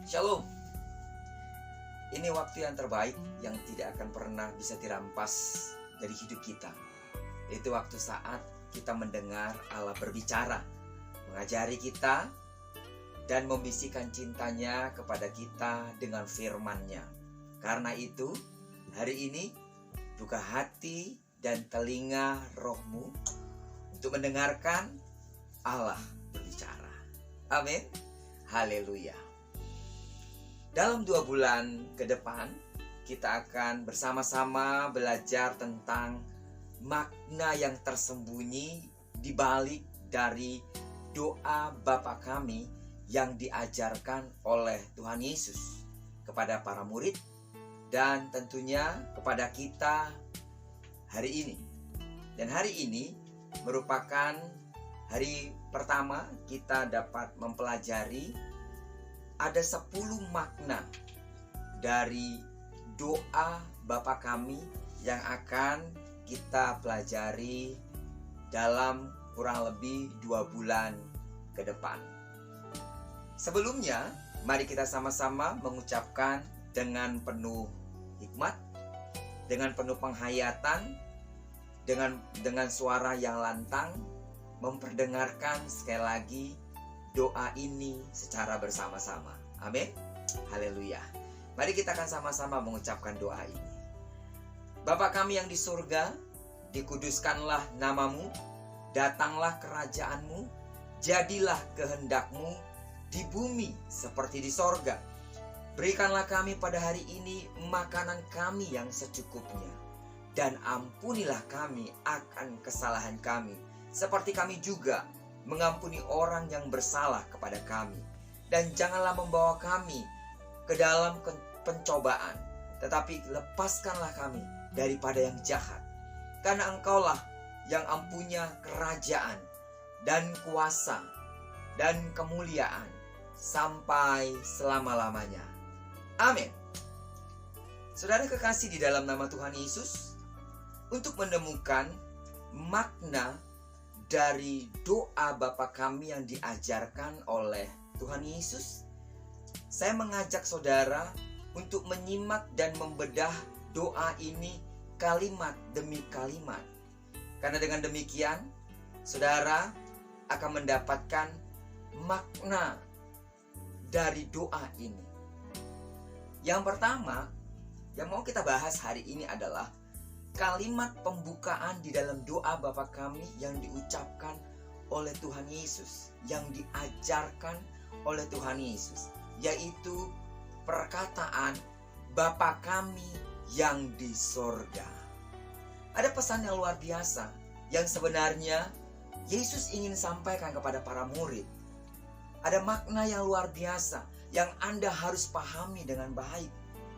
Shalom. Ini waktu yang terbaik yang tidak akan pernah bisa dirampas dari hidup kita. Itu waktu saat kita mendengar Allah berbicara, mengajari kita, dan membisikkan cintanya kepada kita dengan firman-Nya. Karena itu, hari ini buka hati dan telinga rohmu untuk mendengarkan Allah berbicara. Amin. Haleluya. Dalam 2 bulan ke depan, kita akan bersama-sama belajar tentang makna yang tersembunyi di balik dari doa Bapa kami yang diajarkan oleh Tuhan Yesus kepada para murid dan tentunya kepada kita hari ini. Dan hari ini merupakan hari pertama kita dapat mempelajari ada 10 makna dari doa Bapa kami yang akan kita pelajari dalam kurang lebih 2 bulan ke depan. Sebelumnya, mari kita sama-sama mengucapkan dengan penuh hikmat, dengan penuh penghayatan, dengan suara yang lantang, memperdengarkan sekali lagi doa ini secara bersama-sama. Amin. Haleluya. Mari kita akan sama-sama mengucapkan doa ini. Bapa kami yang di surga, dikuduskanlah namamu, datanglah kerajaanmu, jadilah kehendakmu di bumi seperti di sorga. Berikanlah kami pada hari ini makanan kami yang secukupnya, dan ampunilah kami akan kesalahan kami, seperti kami juga mengampuni orang yang bersalah kepada kami. Dan janganlah membawa kami ke dalam pencobaan, tetapi lepaskanlah kami daripada yang jahat. Karena Engkaulah yang empunya kerajaan dan kuasa dan kemuliaan sampai selama-lamanya. Amin. Saudara kekasih di dalam nama Tuhan Yesus, untuk menemukan makna dari doa Bapa kami yang diajarkan oleh Tuhan Yesus, saya mengajak saudara untuk menyimak dan membedah doa ini kalimat demi kalimat. Karena dengan demikian, saudara akan mendapatkan makna dari doa ini. Yang pertama yang mau kita bahas hari ini adalah kalimat pembukaan di dalam doa Bapa kami yang diucapkan oleh Tuhan Yesus, yang diajarkan oleh Tuhan Yesus, yaitu perkataan Bapa kami yang di sorga. Ada pesan yang luar biasa yang sebenarnya Yesus ingin sampaikan kepada para murid. Ada makna yang luar biasa yang Anda harus pahami dengan baik.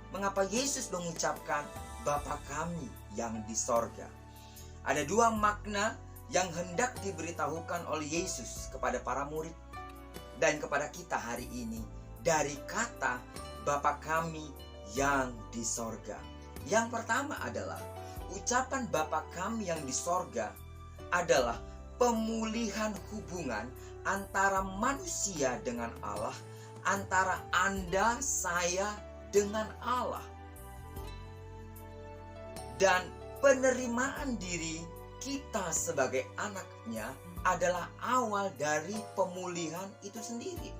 Mengapa Yesus mengucapkan Bapa kami yang di sorga? Ada 2 makna yang hendak diberitahukan oleh Yesus kepada para murid dan kepada kita hari ini dari kata Bapa kami yang di sorga. Yang pertama adalah ucapan Bapa kami yang di sorga adalah pemulihan hubungan antara manusia dengan Allah, antara Anda, saya dengan Allah. Dan penerimaan diri kita sebagai anaknya adalah awal dari pemulihan itu sendiri.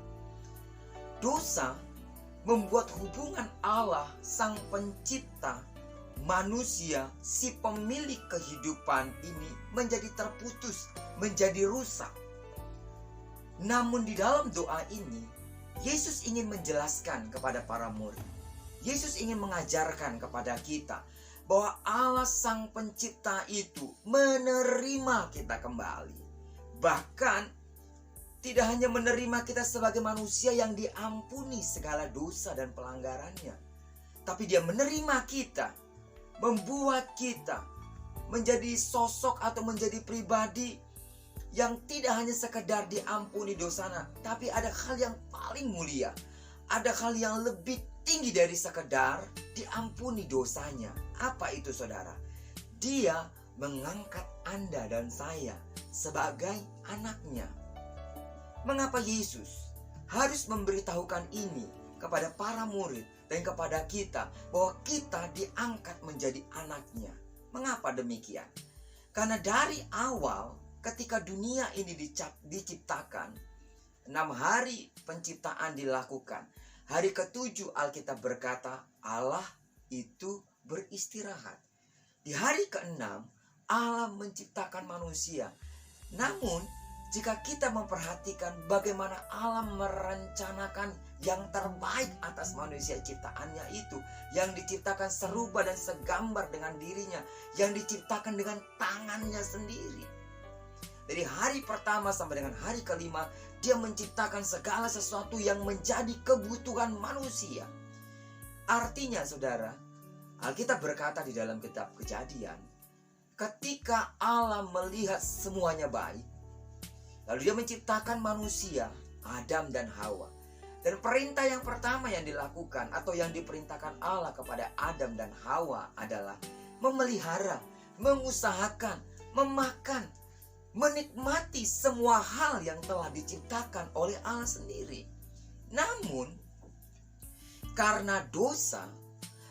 Dosa membuat hubungan Allah, Sang Pencipta, manusia, si pemilik kehidupan ini menjadi terputus, menjadi rusak. Namun di dalam doa ini, Yesus ingin menjelaskan kepada para murid. Yesus ingin mengajarkan kepada kita bahwa Allah Sang Pencipta itu menerima kita kembali. Bahkan tidak hanya menerima kita sebagai manusia yang diampuni segala dosa dan pelanggarannya, tapi Dia menerima kita, membuat kita menjadi sosok atau menjadi pribadi yang tidak hanya sekedar diampuni dosanya, tapi ada hal yang paling mulia, ada hal yang lebih tinggi dari sekedar diampuni dosanya. Apa itu saudara? Dia mengangkat Anda dan saya sebagai anaknya. Mengapa Yesus harus memberitahukan ini kepada para murid dan kepada kita bahwa kita diangkat menjadi anaknya. Mengapa demikian? Karena dari awal ketika dunia ini diciptakan, 6 hari penciptaan dilakukan. Hari ke-7 Alkitab berkata Allah itu beristirahat. Di hari ke-6 Allah menciptakan manusia. Namun jika kita memperhatikan bagaimana Allah merencanakan yang terbaik atas manusia ciptaannya itu, yang diciptakan serupa dan segambar dengan dirinya, yang diciptakan dengan tangannya sendiri. Dari hari pertama sampai dengan hari ke-5, dia menciptakan segala sesuatu yang menjadi kebutuhan manusia. Artinya saudara, Alkitab berkata di dalam kitab Kejadian, ketika Allah melihat semuanya baik, lalu dia menciptakan manusia, Adam dan Hawa. Dan perintah yang pertama yang dilakukan atau yang diperintahkan Allah kepada Adam dan Hawa adalah memelihara, mengusahakan, memakan, menikmati semua hal yang telah diciptakan oleh Allah sendiri. Namun, karena dosa,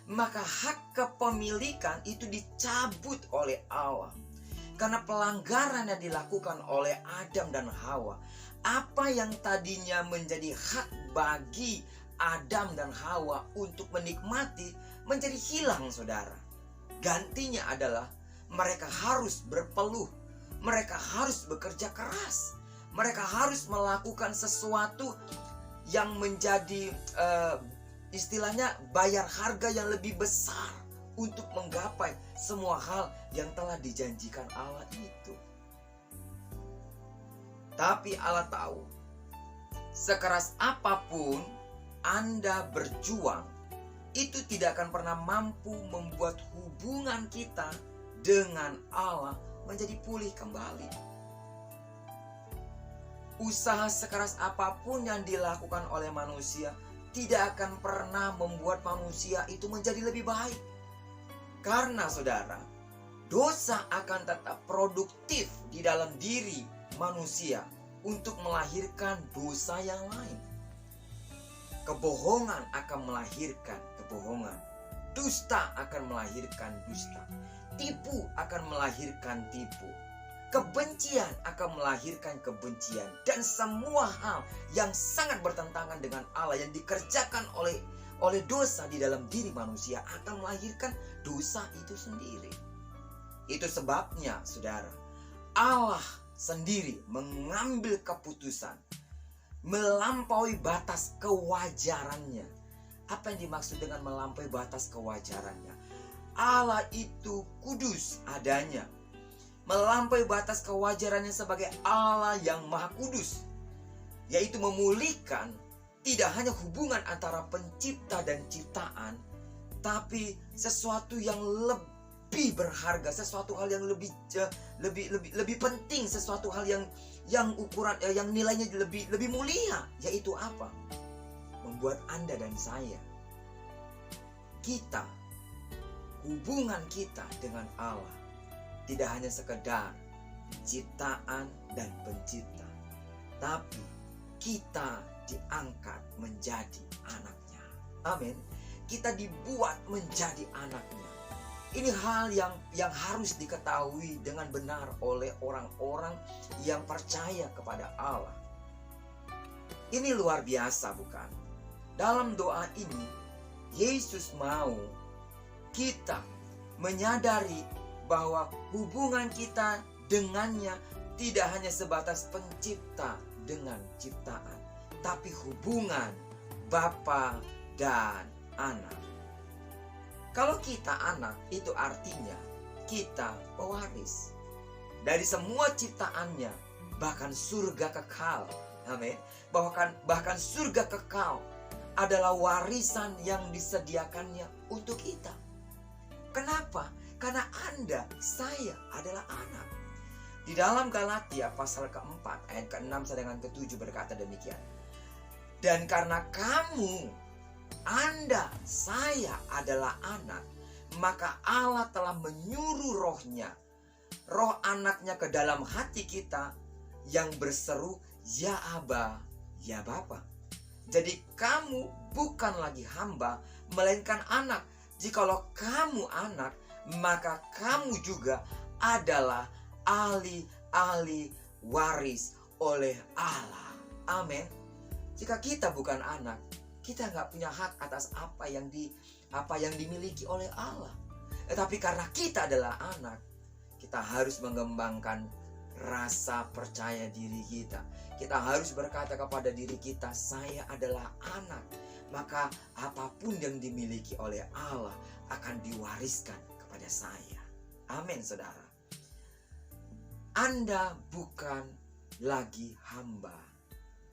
maka hak kepemilikan itu dicabut oleh Allah. Karena pelanggaran yang dilakukan oleh Adam dan Hawa, apa yang tadinya menjadi hak bagi Adam dan Hawa untuk menikmati menjadi hilang, saudara. Gantinya adalah mereka harus berpeluh, mereka harus bekerja keras, mereka harus melakukan sesuatu yang menjadi istilahnya bayar harga yang lebih besar untuk menggapai semua hal yang telah dijanjikan Allah itu. Tapi Allah tahu, sekeras apapun Anda berjuang, itu tidak akan pernah mampu membuat hubungan kita dengan Allah menjadi pulih kembali. Usaha sekeras apapun yang dilakukan oleh manusia tidak akan pernah membuat manusia itu menjadi lebih baik. Karena saudara, dosa akan tetap produktif di dalam diri manusia untuk melahirkan dosa yang lain. Kebohongan akan melahirkan kebohongan. Dusta akan melahirkan dusta. Tipu akan melahirkan tipu. Kebencian akan melahirkan kebencian. Dan semua hal yang sangat bertentangan dengan Allah yang dikerjakan oleh dosa di dalam diri manusia akan melahirkan dosa itu sendiri. Itu sebabnya saudara, Allah sendiri mengambil keputusan melampaui batas kewajarannya. Apa yang dimaksud dengan melampaui batas kewajarannya? Allah itu kudus adanya, melampaui batas kewajarannya sebagai Allah yang maha kudus, yaitu memulihkan tidak hanya hubungan antara pencipta dan ciptaan, tapi sesuatu yang lebih berharga, sesuatu hal yang lebih penting, sesuatu hal yang ukuran yang nilainya lebih mulia, yaitu apa? Membuat Anda dan saya, hubungan kita dengan Allah tidak hanya sekedar ciptaan dan pencipta, tapi kita diangkat menjadi anaknya. Amin. Kita dibuat menjadi anaknya. Ini hal yang harus diketahui dengan benar oleh orang-orang yang percaya kepada Allah. Ini luar biasa, bukan? Dalam doa ini, Yesus mau kita menyadari bahwa hubungan kita dengannya tidak hanya sebatas pencipta dengan ciptaan, tapi hubungan Bapa dan anak. Kalau kita anak, itu artinya kita pewaris dari semua ciptaannya, bahkan surga kekal. Amin. Bahkan surga kekal adalah warisan yang disediakannya untuk kita. Kenapa? Karena Anda, saya adalah anak. Di dalam Galatia pasal keempat ayat ke-6 sampai dengan ke-7 berkata demikian. Dan karena kamu, Anda, saya adalah anak, maka Allah telah menyuruh rohnya, roh anaknya ke dalam hati kita yang berseru, Ya Aba, Ya Bapa. Jadi kamu bukan lagi hamba, melainkan anak. Jikalau kamu anak, maka kamu juga adalah ahli-ahli waris oleh Allah. Amin. Jika kita bukan anak, kita nggak punya hak atas apa yang dimiliki oleh Allah. Tetapi karena kita adalah anak, kita harus mengembangkan rasa percaya diri kita. Kita harus berkata kepada diri kita, saya adalah anak. Maka apapun yang dimiliki oleh Allah akan diwariskan kepada saya. Amin, saudara. Anda bukan lagi hamba,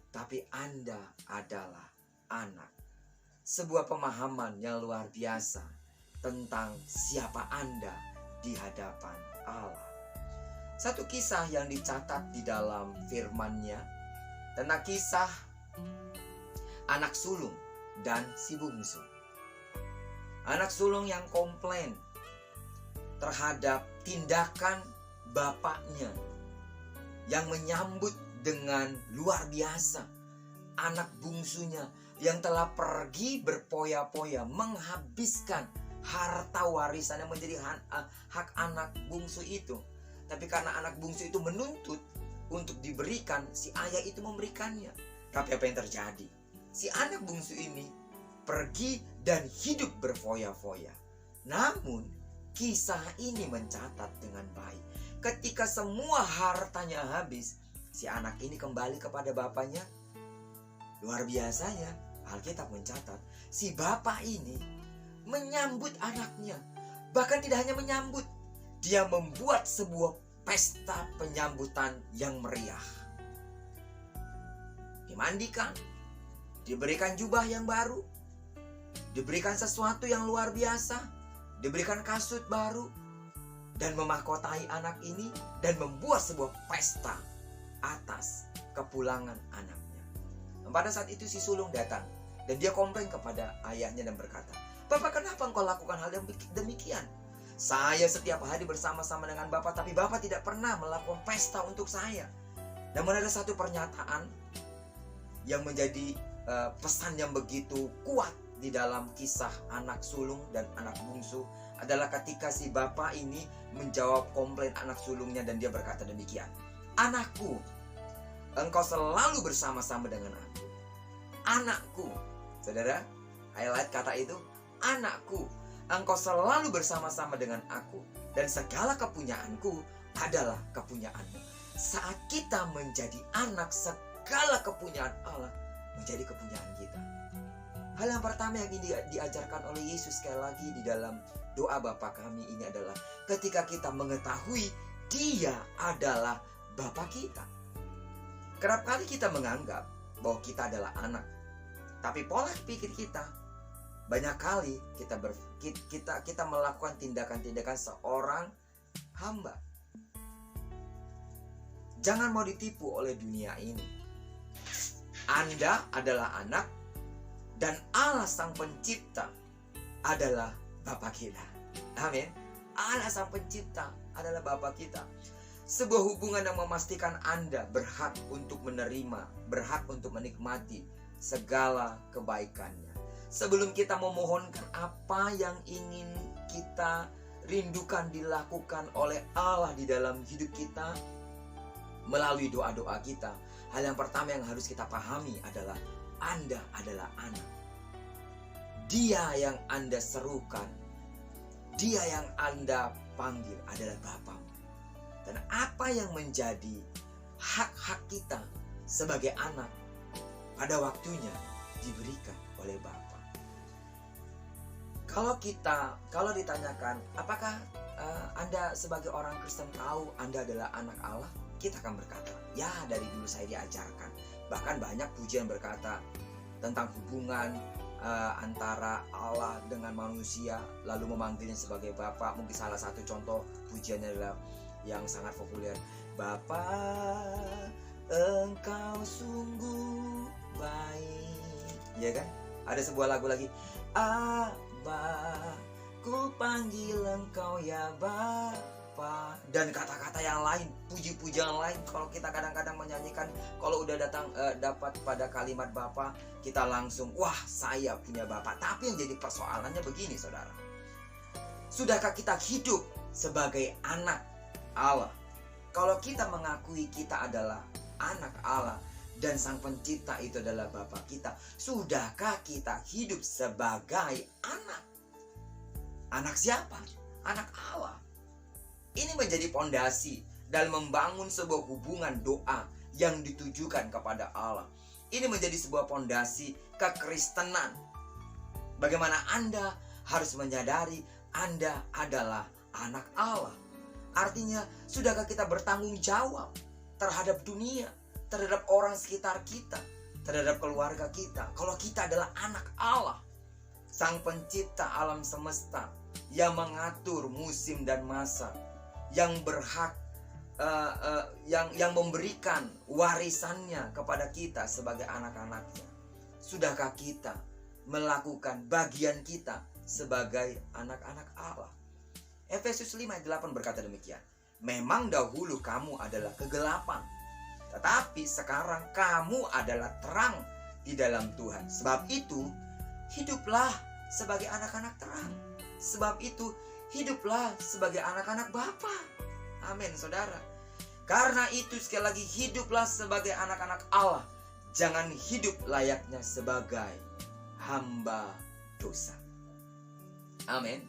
tapi Anda adalah anak. Sebuah pemahaman yang luar biasa tentang siapa Anda di hadapan Allah. Satu kisah yang dicatat di dalam firman-Nya tentang kisah anak sulung dan si bungsu. Anak sulung yang komplain terhadap tindakan bapaknya yang menyambut dengan luar biasa anak bungsunya yang telah pergi berpoya-poya menghabiskan harta warisan yang menjadi hak anak bungsu itu. Tapi karena anak bungsu itu menuntut untuk diberikan, si ayah itu memberikannya. Tapi apa yang terjadi? Si anak bungsu ini pergi dan hidup berfoya-foya. Namun kisah ini mencatat dengan baik. Ketika semua hartanya habis, si anak ini kembali kepada bapaknya. Luar biasanya, Alkitab mencatat, si bapak ini menyambut anaknya. Bahkan tidak hanya menyambut, dia membuat sebuah pesta penyambutan yang meriah. Dimandikan, diberikan jubah yang baru, diberikan sesuatu yang luar biasa, diberikan kasut baru, dan memahkotai anak ini dan membuat sebuah pesta atas kepulangan anaknya. Pada saat itu si sulung datang dan dia komplain kepada ayahnya dan berkata, "Bapak, kenapa engkau lakukan hal yang demikian? Saya setiap hari bersama-sama dengan Bapak, tapi Bapak tidak pernah melakukan pesta untuk saya." Namun ada satu pernyataan yang menjadi pesan yang begitu kuat di dalam kisah anak sulung dan anak bungsu adalah ketika si bapak ini menjawab komplain anak sulungnya dan dia berkata demikian, "Anakku, engkau selalu bersama-sama dengan aku." Anakku, saudara, highlight kata itu, anakku, engkau selalu bersama-sama dengan aku dan segala kepunyaanku adalah kepunyaanmu. Saat kita menjadi anak, segala kepunyaan Allah menjadi kepunyaan kita. Hal yang pertama yang diajarkan oleh Yesus sekali lagi di dalam doa Bapa kami ini adalah ketika kita mengetahui Dia adalah Bapa kita. Kerap kali kita menganggap bahwa kita adalah anak, tapi pola pikir kita banyak kali kita melakukan tindakan-tindakan seorang hamba. Jangan mau ditipu oleh dunia ini. Anda adalah anak dan Allah Sang Pencipta adalah Bapa kita. Amin. Allah Sang Pencipta adalah Bapa kita. Sebuah hubungan yang memastikan Anda berhak untuk menerima, berhak untuk menikmati segala kebaikannya. Sebelum kita memohonkan apa yang ingin kita rindukan dilakukan oleh Allah di dalam hidup kita, melalui doa-doa kita, hal yang pertama yang harus kita pahami adalah Anda adalah anak. Dia yang Anda serukan, Dia yang Anda panggil adalah Bapamu. Dan apa yang menjadi hak-hak kita sebagai anak pada waktunya diberikan oleh Bapa. Kalau ditanyakan, apakah Anda sebagai orang Kristen tahu Anda adalah anak Allah? Kita akan berkata, ya, dari dulu saya diajarkan. Bahkan banyak pujian berkata tentang hubungan antara Allah dengan manusia, lalu memanggilnya sebagai Bapa. Mungkin salah satu contoh pujiannya adalah yang sangat populer, "Bapa, Engkau sungguh baik." Ya kan? Ada sebuah lagu lagi, "Abba, ku panggil Engkau ya Bapa." Bapa, dan kata-kata yang lain, puji-pujian lain. Kalau kita kadang-kadang menyanyikan, kalau udah dapat pada kalimat Bapa, kita langsung, wah saya punya Bapa. Tapi yang jadi persoalannya begini saudara, sudahkah kita hidup sebagai anak Allah? Kalau kita mengakui kita adalah anak Allah dan Sang Pencipta itu adalah Bapa kita, sudahkah kita hidup sebagai anak? Anak siapa? Anak Allah. Ini menjadi pondasi dalam membangun sebuah hubungan doa yang ditujukan kepada Allah. Ini menjadi sebuah pondasi kekristenan. Bagaimana Anda harus menyadari Anda adalah anak Allah. Artinya, sudahkah kita bertanggung jawab terhadap dunia, terhadap orang sekitar kita, terhadap keluarga kita, kalau kita adalah anak Allah, Sang Pencipta alam semesta, yang mengatur musim dan masa, yang berhak, yang memberikan warisannya kepada kita sebagai anak-anaknya. Sudahkah kita melakukan bagian kita sebagai anak-anak Allah? Efesus 5:8 berkata demikian. Memang dahulu kamu adalah kegelapan, tetapi sekarang kamu adalah terang di dalam Tuhan. Sebab itu, hiduplah sebagai anak-anak terang. Sebab itu, hiduplah sebagai anak-anak Bapa. Amin, saudara. Karena itu, sekali lagi, hiduplah sebagai anak-anak Allah. Jangan hidup layaknya sebagai hamba dosa. Amin.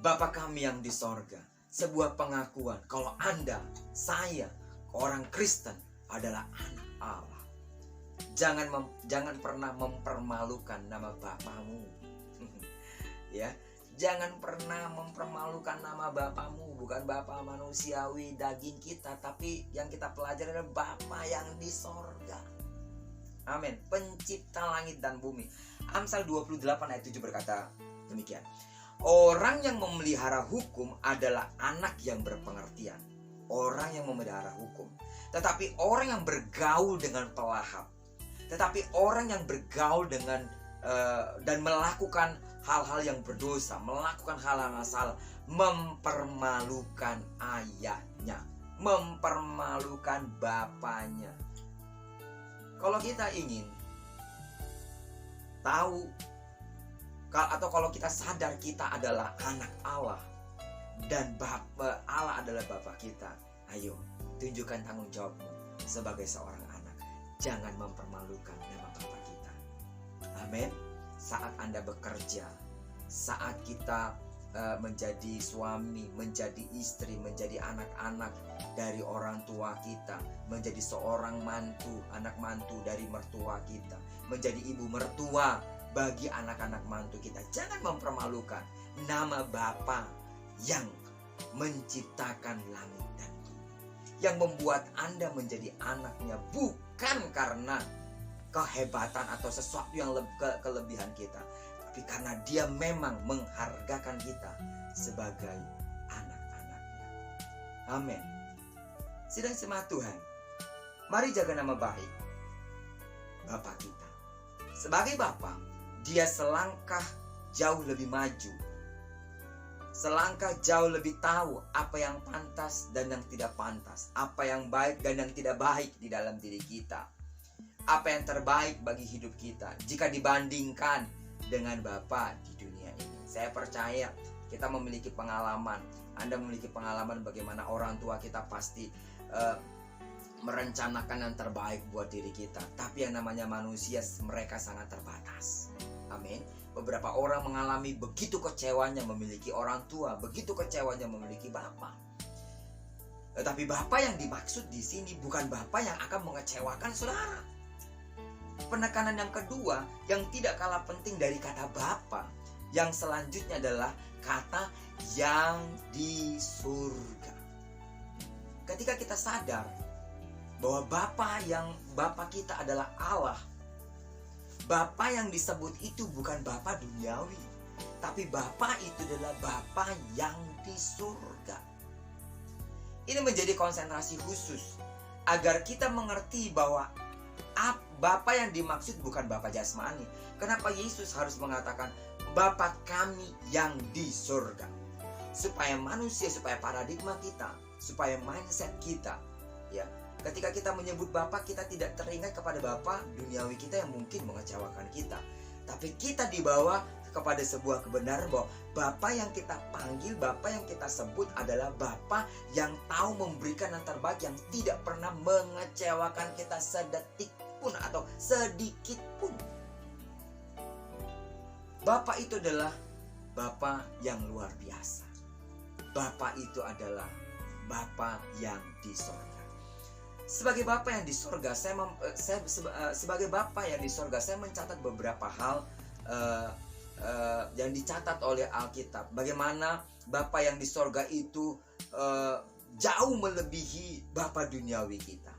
Bapa kami yang di sorga, sebuah pengakuan kalau Anda, saya, orang Kristen adalah anak Allah. Jangan pernah mempermalukan nama Bapamu. Ya, jangan pernah mempermalukan nama Bapamu. Bukan Bapa manusiawi daging kita, tapi yang kita pelajari adalah Bapa yang di sorga. Amin. Pencipta langit dan bumi. Amsal 28 ayat 7 berkata demikian. Orang yang memelihara hukum adalah anak yang berpengertian. Orang yang memelihara hukum. Tetapi orang yang bergaul dengan pelahap, tetapi orang yang bergaul dengan dan melakukan hal-hal yang berdosa, melakukan hal-hal yang salah, mempermalukan ayahnya, mempermalukan bapaknya. Kalau kita ingin tahu, atau kalau kita sadar kita adalah anak Allah dan Allah adalah Bapa kita, ayo tunjukkan tanggung jawabmu sebagai seorang anak. Jangan mempermalukan nama Bapa kita. Amin. Saat Anda bekerja, saat kita menjadi suami, menjadi istri, menjadi anak-anak dari orang tua kita, menjadi seorang mantu, anak mantu dari mertua kita, menjadi ibu mertua bagi anak-anak mantu kita. Jangan mempermalukan nama Bapa yang menciptakan langit dan bumi, yang membuat Anda menjadi anaknya bukan karena kehebatan atau sesuatu yang kelebihan kita, tapi karena Dia memang menghargakan kita sebagai anak-anaknya. Amin. Sidang jemaat Tuhan, mari jaga nama baik Bapa kita. Sebagai Bapa, Dia selangkah jauh lebih maju, selangkah jauh lebih tahu apa yang pantas dan yang tidak pantas, apa yang baik dan yang tidak baik di dalam diri kita, apa yang terbaik bagi hidup kita jika dibandingkan dengan Bapa di dunia ini. Saya percaya kita memiliki pengalaman. Anda memiliki pengalaman bagaimana orang tua kita pasti merencanakan yang terbaik buat diri kita. Tapi yang namanya manusia, mereka sangat terbatas. Amin. Beberapa orang mengalami begitu kecewanya memiliki orang tua, begitu kecewanya memiliki Bapa. Tetapi Bapa yang dimaksud di sini bukan Bapa yang akan mengecewakan saudara. Penekanan yang kedua yang tidak kalah penting dari kata Bapa, yang selanjutnya adalah kata yang di surga. Ketika kita sadar bahwa Bapa kita adalah Allah, Bapa yang disebut itu bukan Bapa duniawi, tapi Bapa itu adalah Bapa yang di surga. Ini menjadi konsentrasi khusus agar kita mengerti bahwa Bapa yang dimaksud bukan Bapa jasmani. Kenapa Yesus harus mengatakan Bapa kami yang di surga? supaya manusia, supaya paradigma kita, supaya mindset kita, ya, ketika kita menyebut Bapa, kita tidak teringat kepada Bapa duniawi kita yang mungkin mengecewakan kita, tapi kita dibawa kepada sebuah kebenaran bahwa Bapa yang kita panggil, Bapa yang kita sebut adalah Bapa yang tahu memberikan yang terbaik, yang tidak pernah mengecewakan kita sedetik pun atau sedikit pun. Bapa itu adalah Bapa yang luar biasa. Bapa itu adalah Bapa yang di sorga. Sebagai Bapa yang di sorga, sebagai Bapa yang di sorga, saya mencatat beberapa hal yang dicatat oleh Alkitab. Bagaimana Bapa yang di sorga itu jauh melebihi Bapa duniawi kita.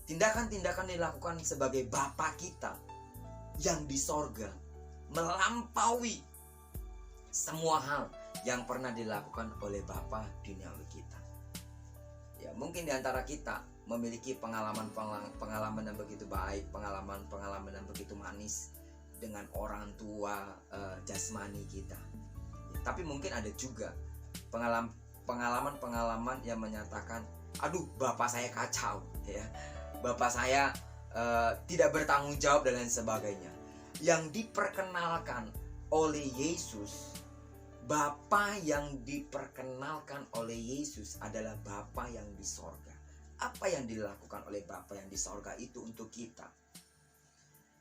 Tindakan-tindakan dilakukan sebagai Bapa kita yang di sorga melampaui semua hal yang pernah dilakukan oleh Bapa duniawi kita. Ya, mungkin di antara kita memiliki pengalaman yang begitu baik, pengalaman yang begitu manis dengan orang tua jasmani kita. Ya, tapi mungkin ada juga pengalaman yang menyatakan, aduh, bapak saya kacau, ya, bapak saya tidak bertanggung jawab dan lain sebagainya. Yang diperkenalkan oleh Yesus, Bapa yang diperkenalkan oleh Yesus adalah Bapa yang di sorga. Apa yang dilakukan oleh Bapa yang di sorga itu untuk kita?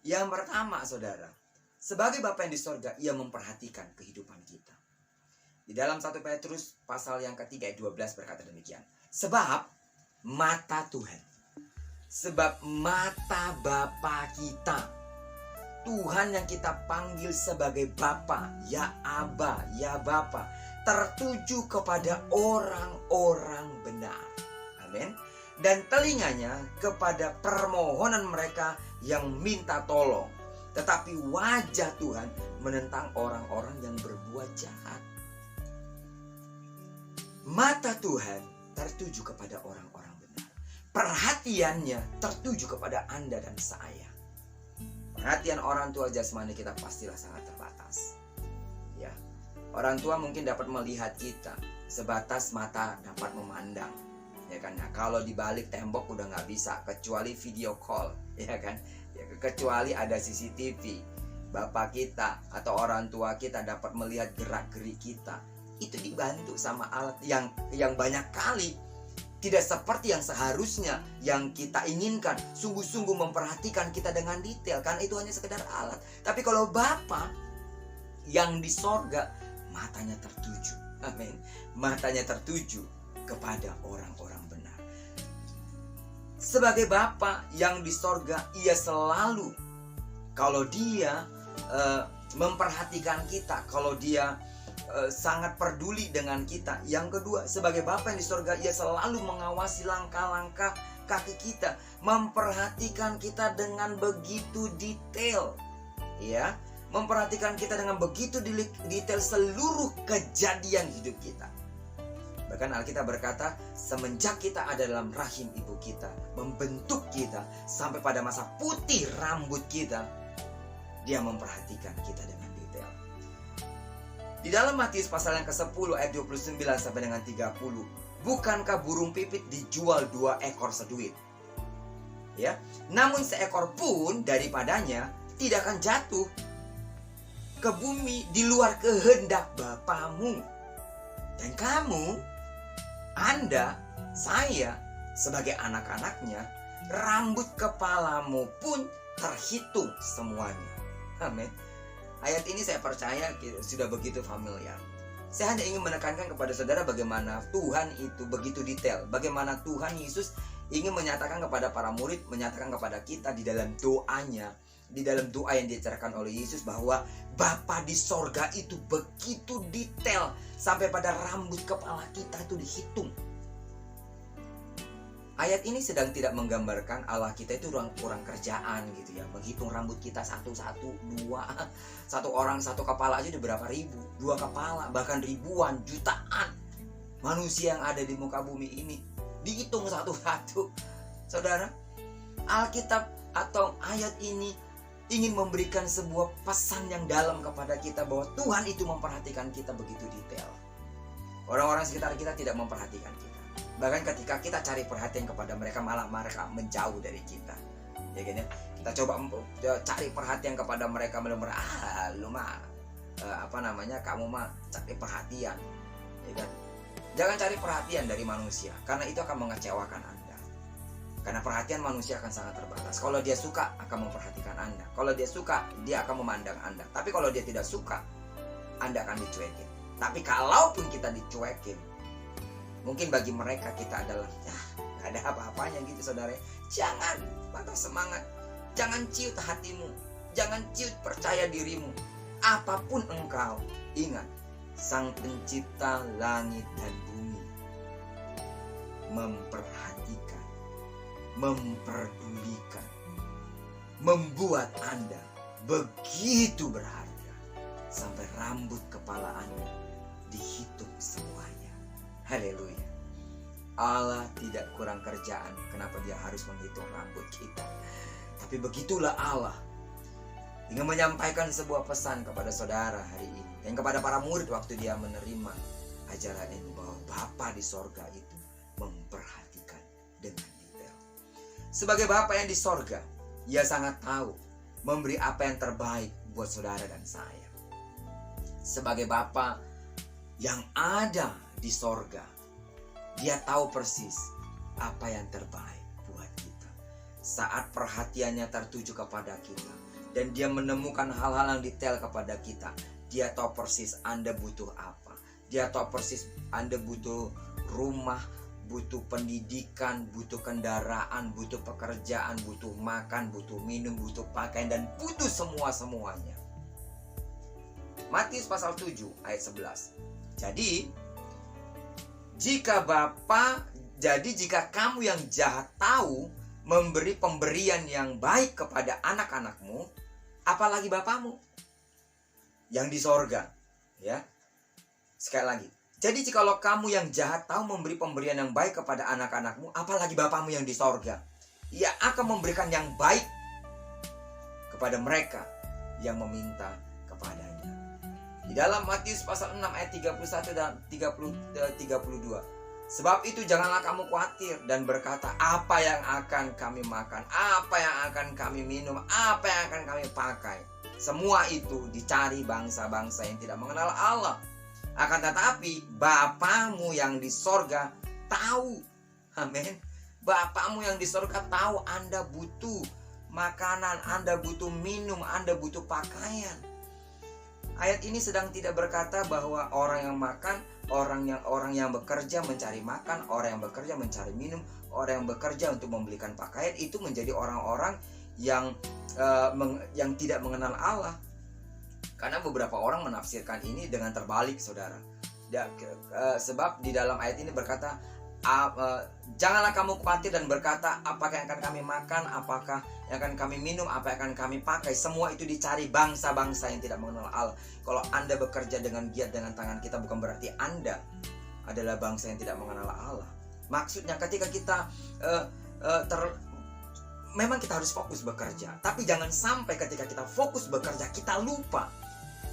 Yang pertama, saudara, sebagai Bapa yang di sorga, ia memperhatikan kehidupan kita. Di dalam 1 Petrus pasal yang ketiga ayat 12 berkata demikian. Sebab mata Tuhan, sebab mata Bapa kita, Tuhan yang kita panggil sebagai Bapa, ya Aba, ya Bapa, tertuju kepada orang-orang benar. Amin. Dan telinganya kepada permohonan mereka yang minta tolong. Tetapi wajah Tuhan menentang orang-orang yang berbuat jahat. Mata Tuhan tertuju kepada orang-orang benar. Perhatiannya tertuju kepada Anda dan saya. Perhatian orang tua jasmani kita pastilah sangat terbatas. Ya, orang tua mungkin dapat melihat kita sebatas mata dapat memandang, ya kan? Nah, kalau di balik tembok udah nggak bisa, kecuali video call, ya kan? Ya, kecuali ada CCTV, bapak kita atau orang tua kita dapat melihat gerak-gerik kita. Itu dibantu sama alat yang banyak kali tidak seperti yang seharusnya, yang kita inginkan, sungguh-sungguh memperhatikan kita dengan detail, karena itu hanya sekedar alat. Tapi kalau Bapa yang di sorga, matanya tertuju, amin, matanya tertuju kepada orang-orang benar. Sebagai Bapa yang di sorga, ia selalu, kalau dia memperhatikan kita, kalau dia sangat peduli dengan kita. Yang kedua, sebagai Bapa yang di sorga, ia selalu mengawasi langkah-langkah kaki kita, memperhatikan kita dengan begitu detail, ya, memperhatikan kita dengan begitu detail seluruh kejadian hidup kita. Bahkan Alkitab berkata, semenjak kita ada dalam rahim ibu kita, membentuk kita sampai pada masa putih rambut kita, dia memperhatikan kita dengan detail. Di dalam Matius pasal yang ke-10 ayat 29 sampai dengan 30, bukankah burung pipit dijual 2 ekor seduit? Ya, namun seekor pun daripadanya tidak akan jatuh ke bumi di luar kehendak Bapamu. Dan kamu, Anda, saya sebagai anak-anaknya, rambut kepalamu pun terhitung semuanya. Amin. Ayat ini saya percaya sudah begitu familiar. Saya hanya ingin menekankan kepada saudara bagaimana Tuhan itu begitu detail. Bagaimana Tuhan Yesus ingin menyatakan kepada para murid, menyatakan kepada kita di dalam doanya, di dalam doa yang diajarkan oleh Yesus, bahwa Bapa di sorga itu begitu detail sampai pada rambut kepala kita itu dihitung. Ayat ini sedang tidak menggambarkan Allah kita itu kurang kerjaan gitu ya, menghitung rambut kita satu-satu, 2, satu orang satu kepala aja udah berapa ribu, 2 kepala, bahkan ribuan, jutaan manusia yang ada di muka bumi ini dihitung satu-satu. Saudara, Alkitab atau ayat ini ingin memberikan sebuah pesan yang dalam kepada kita bahwa Tuhan itu memperhatikan kita begitu detail. Orang-orang sekitar kita tidak memperhatikan kita. Bahkan ketika kita cari perhatian kepada mereka, malah mereka menjauh dari kita. Ya kan ya? Kita coba cari perhatian kepada mereka, lu mah kamu mah cari perhatian, ya kan? Jangan cari perhatian dari manusia, karena itu akan mengecewakan Anda. Karena perhatian manusia akan sangat terbatas. Kalau dia suka, akan memperhatikan Anda. Kalau dia suka, dia akan memandang Anda. Tapi kalau dia tidak suka, Anda akan dicuekin. Tapi kalaupun kita dicuekin, mungkin bagi mereka kita adalah gak ada apa-apanya gitu, saudara. Jangan patah semangat, jangan ciut hatimu, jangan ciut percaya dirimu. Apapun engkau, ingat, Sang Pencipta langit dan bumi memperhatikan, memperdulikan, membuat Anda begitu berharga sampai rambut kepala Anda dihitung semuanya. Haleluya. Allah tidak kurang kerjaan. Kenapa dia harus menghitung rambut kita? Tapi begitulah Allah ingin menyampaikan sebuah pesan kepada saudara hari ini, dan kepada para murid waktu dia menerima ajaran ini, bahwa Bapa di sorga itu memperhatikan dengan detail. Sebagai Bapa yang di sorga, Ia sangat tahu memberi apa yang terbaik buat saudara dan saya. Sebagai Bapa yang ada di sorga, Dia tahu persis apa yang terbaik buat kita. Saat perhatiannya tertuju kepada kita, dan Dia menemukan hal-hal yang detail kepada kita, Dia tahu persis Anda butuh apa. Dia tahu persis Anda butuh rumah, butuh pendidikan, butuh kendaraan, butuh pekerjaan, butuh makan, butuh minum, butuh pakaian, dan butuh semua-semuanya. Matius pasal 7 ayat 11. Jika kamu yang jahat tahu memberi pemberian yang baik kepada anak-anakmu, apalagi Bapamu yang di sorga. Ya, sekali lagi. Jadi jikalau kamu yang jahat tahu memberi pemberian yang baik kepada anak-anakmu, apalagi Bapamu yang di sorga, Ia akan memberikan yang baik kepada mereka yang meminta kepadanya. Di dalam Matius pasal 6 ayat 31 dan 32. Sebab itu janganlah kamu khawatir dan berkata, apa yang akan kami makan, apa yang akan kami minum, apa yang akan kami pakai. Semua itu dicari bangsa-bangsa yang tidak mengenal Allah. Akan tetapi Bapamu yang di sorga tahu. Amin. Bapamu yang di sorga tahu Anda butuh makanan, Anda butuh minum, Anda butuh pakaian. Ayat ini sedang tidak berkata bahwa orang yang makan, orang yang bekerja mencari makan, orang yang bekerja mencari minum, orang yang bekerja untuk membelikan pakaian itu menjadi orang-orang yang tidak mengenal Allah. Karena beberapa orang menafsirkan ini dengan terbalik, saudara. Sebab di dalam ayat ini berkata, janganlah kamu khawatir dan berkata, apakah yang akan kami makan, apakah yang akan kami minum, apa yang akan kami pakai. Semua itu dicari bangsa-bangsa yang tidak mengenal Allah. Kalau Anda bekerja dengan giat dengan tangan kita, bukan berarti Anda adalah bangsa yang tidak mengenal Allah. Maksudnya ketika kita memang kita harus fokus bekerja, tapi jangan sampai ketika kita fokus bekerja kita lupa.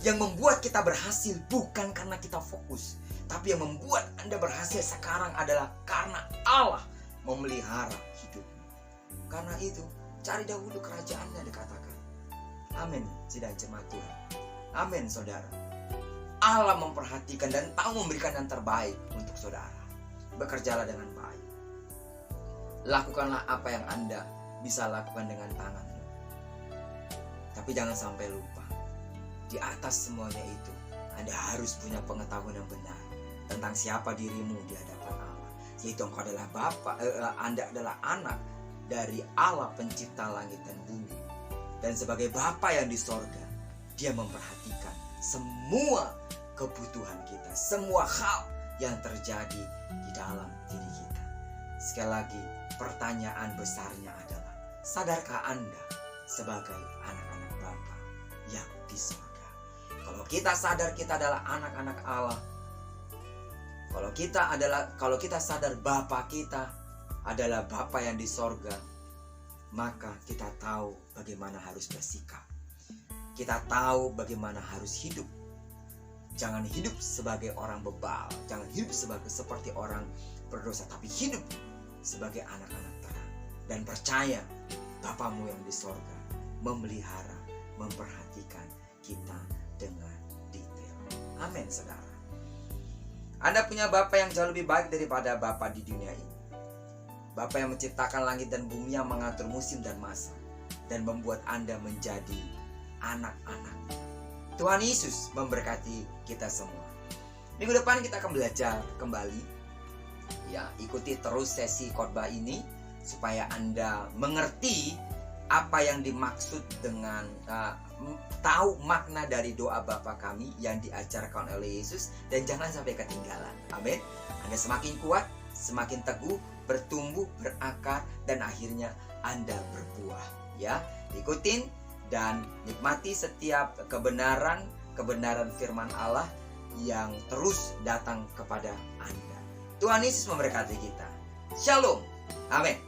Yang membuat kita berhasil bukan karena kita fokus, tapi yang membuat Anda berhasil sekarang adalah karena Allah memelihara hidupmu. Karena itu, cari dahulu kerajaannya, dikatakan. Amin, sidang jemaat Tuhan. Amin, saudara. Allah memperhatikan dan tahu memberikan yang terbaik untuk saudara. Bekerjalah dengan baik. Lakukanlah apa yang Anda bisa lakukan dengan tanganmu. Tapi jangan sampai lupa, di atas semuanya itu, Anda harus punya pengetahuan yang benar tentang siapa dirimu di hadapan Allah. Yaitu engkau adalah Anda adalah anak dari Allah pencipta langit dan bumi. Dan sebagai Bapa yang di sorga, Dia memperhatikan semua kebutuhan kita, semua hal yang terjadi di dalam diri kita. Sekali lagi, pertanyaan besarnya adalah, sadarkah Anda sebagai anak-anak Bapa yang di sorga? Kalau kita sadar kita adalah anak-anak Allah, kalau kita sadar Bapa kita adalah Bapa yang di sorga, maka kita tahu bagaimana harus bersikap. Kita tahu bagaimana harus hidup. Jangan hidup sebagai orang bebal, jangan hidup seperti orang berdosa, tapi hidup sebagai anak-anak terang. Dan percaya Bapamu yang di sorga memelihara, memperhatikan kita dengan detail. Amin, saudara. Anda punya Bapa yang jauh lebih baik daripada Bapa di dunia ini. Bapa yang menciptakan langit dan bumi, yang mengatur musim dan masa, dan membuat Anda menjadi anak-anaknya. Tuhan Yesus memberkati kita semua. Minggu depan kita akan belajar kembali. Ya, ikuti terus sesi khotbah ini supaya Anda mengerti apa yang dimaksud dengan tahu makna dari doa Bapa kami yang diajarkan oleh Yesus, dan jangan sampai ketinggalan. Amin. Anda semakin kuat, semakin teguh, bertumbuh, berakar, dan akhirnya Anda berbuah. Ya, ikutin dan nikmati setiap kebenaran firman Allah yang terus datang kepada Anda. Tuhan Yesus memberkati kita. Shalom. Amin.